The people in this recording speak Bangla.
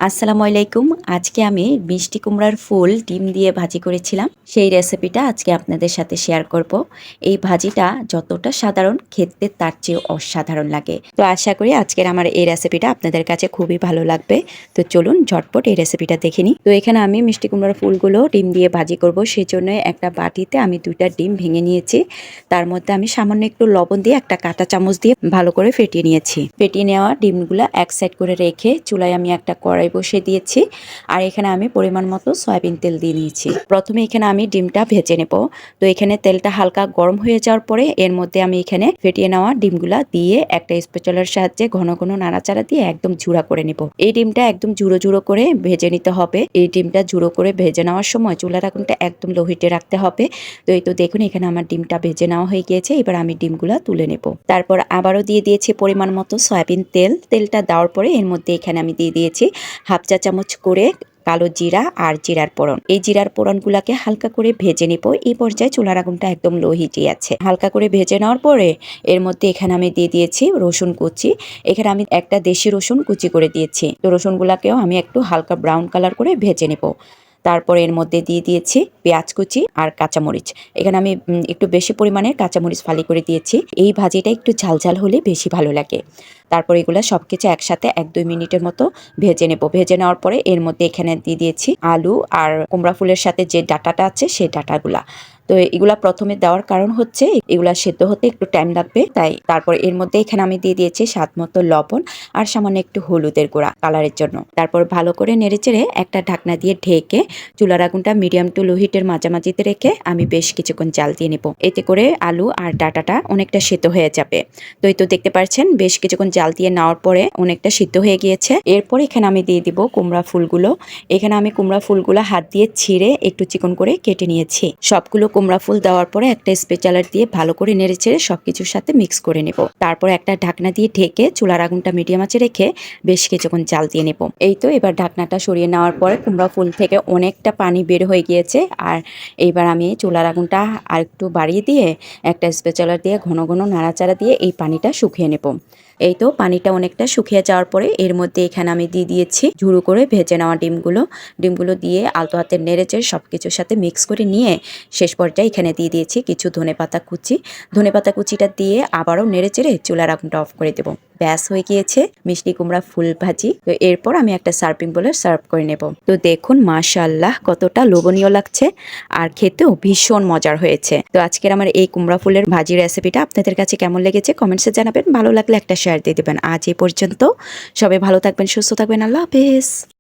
আসসালামু আলাইকুম। আজকে আমি মিষ্টি কুমড়ার ফুল ডিম দিয়ে ভাজি করেছিলাম। সেই রেসিপিটা আজকে আপনাদের সাথে শেয়ার করব। এই ভাজিটা যতটা সাধারণ খেতে তার চেয়েও অসাধারণ লাগে। তো আশা করি আজকের আমার এই রেসিপিটা আপনাদের কাছে খুবই ভালো লাগবে। তো চলুন ঝটপট এই রেসিপিটা দেখে নিই। তো এখানে আমি মিষ্টি কুমড়ার ফুলগুলো ডিম দিয়ে ভাজি করব। সেজন্য একটা বাটিতে আমি 2টা ডিম ভেঙে নিয়েছি। তার মধ্যে আমি সামান্য একটু লবণ দিয়ে একটা কাঁটা চামচ দিয়ে ভালো করে ফেটিয়ে নিয়েছি। ফেটিয়ে নেওয়া ডিমগুলো এক সাইড করে রেখে চুলায় আমি একটা কড়াই বসিয়ে দিয়েছি। আর এখানে আমি পরিমাণ মতো সয়াবিন তেল দিয়ে নিয়েছি। প্রথমে এখানে আমি ডিমটা ভেজে নেব। তো এখানে তেলটা হালকা গরম হয়ে যাওয়ার পরে এর মধ্যে আমি এখানে ফেটিয়ে নেওয়া ডিমগুলা দিয়ে একটা স্প্যাচুলার সাহায্যে ঘন ঘন নাড়াচাড়া দিয়ে একদম ঝুড়া করে নেব। এই ডিমটা একদম ঝুড়ো ঝুড়ো করে ভেজে নিতে হবে। এই ডিমটা ঝুড়ো করে ভেজে নেওয়ার সময় চুলার আগুনটা একদম লো হিটে রাখতে হবে। তো এই তো দেখুন এখানে আমার ডিমটা ভেজে নেওয়া হয়ে গিয়েছে। এবার আমি ডিমগুলা তুলে নেব। তারপর আবারও দিয়ে দিয়েছি পরিমাণ মতো সয়াবিন তেল। তেলটা দেওয়ার পরে এর মধ্যে এখানে আমি দিয়ে দিয়েছি হাফ চা চামচ করে কালো জিরা আর জিরার ফোড়ন। এই জিরার ফোড়নগুলোকে হালকা করে ভেজে নিব। এই পর্যায়ে চুলার আগুনটা একদম লো হিটে আছে। হালকা করে ভেজে নেওয়ার পরে এর মধ্যে এখানে আমি দিয়ে দিয়েছি রসুন কুচি। এখানে আমি একটা দেশি রসুন কুচি করে দিয়েছি। তো রসুনগুলোকেও আমি একটু হালকা ব্রাউন কালার করে ভেজে নেব। তারপর এর মধ্যে দিয়ে দিয়েছি পেঁয়াজ কুচি আর কাঁচামরিচ। এখানে আমি একটু বেশি পরিমাণে কাঁচামরিচ ফালি করে দিয়েছি। এই ভাজিটা একটু ঝালঝাল হলে বেশি ভালো লাগে। তারপর এগুলো সবকিছু একসাথে 1-2 মিনিটের মতো ভেজে নেব। ভেজে নেওয়ার পরে এর মধ্যে এখানে দিয়ে দিয়েছি আলু আর কুমড়া ফুলের সাথে যে ডাটাটা আছে সেই ডাটাগুলা। তো এগুলা প্রথমে দেওয়ার কারণ হচ্ছে এগুলা সেদ্ধ হতে একটু টাইম লাগবে তাই। তারপর এর মধ্যে এখানে আমি দিয়ে দিয়েছি স্বাদ মতো লবণ আর সামান্য একটু হলুদের গুঁড়া কালারের জন্য। তারপর ভালো করে নেড়েচেড়ে একটা ঢাকনা দিয়ে ঢেকে চুলার আগুনটা মিডিয়াম টু লো হিটের মাঝামাঝিতে রেখে আমি বেশ কিছুক্ষণ জাল দিয়ে নেব। এতে করে আলু আর ডাটাটা অনেকটা সেদ্ধ হয়ে যাবে। তো এই তো দেখতে পাচ্ছেন বেশ কিছুক্ষণ জাল দিয়ে নেওয়ার পরে অনেকটা সিদ্ধ হয়ে গিয়েছে। এরপর এখানে আমি দিয়ে দিব কুমড়া ফুলগুলো। এখানে আমি কুমড়া ফুলগুলো হাত দিয়ে ছিঁড়ে একটু চিকন করে কেটে নিয়েছি। সবগুলো কুমড়া ফুল দেওয়ার পরে একটা স্প্যাচুলার দিয়ে ভালো করে নেড়েচেড়ে সবকিছুর সাথে মিক্স করে নেব। তারপর একটা ঢাকনা দিয়ে ঢেকে চুলার আগুনটা মিডিয়াম আঁচে রেখে বেশ কিছুক্ষণ জাল দিয়ে নেব। এই তো এবার ঢাকনাটা সরিয়ে নেওয়ার পরে কুমড়া ফুল থেকে অনেকটা পানি বের হয়ে গিয়েছে। আর এইবার আমি চুলার আগুনটা আর একটু বাড়িয়ে দিয়ে একটা স্প্যাচুলার দিয়ে ঘন ঘন নাড়াচাড়া দিয়ে এই পানিটা শুকিয়ে নেব। এই তো পানিটা অনেকটা শুকিয়ে যাওয়ার পরে এর মধ্যে এখানে আমি দিয়ে দিয়েছি ঝুড়ো করে ভেজে নেওয়া ডিমগুলো দিয়ে আলতো হাতে নেড়েচেড়ে সবকিছুর সাথে মিক্স করে নিয়ে শেষ পর্যায়ে এখানে দিয়ে দিয়েছি কিছু ধনেপাতা কুচিটা দিয়ে আবারও নেড়েচেড়ে চুলার আগুনটা অফ করে দেব। ব্যাস হয়ে গিয়েছে মিষ্টি কুমড়া ফুল ভাজি। তো এরপর আমি একটা সার্ভিং বলে সার্ভ করে নেব। তো দেখুন মাশাআল্লাহ কতটা লোভনীয় লাগছে আর খেতেও ভীষণ মজার হয়েছে। তো আজকের আমার এই কুমড়া ফুলের ভাজি রেসিপিটা আপনাদের কাছে কেমন লেগেছে কমেন্টসে জানাবেন। ভালো লাগলে একটা শেয়ার দিয়ে দেবেন। আজ এই পর্যন্ত, সবাই ভালো থাকবেন, সুস্থ থাকবেন। আল্লাহ হাফেজ।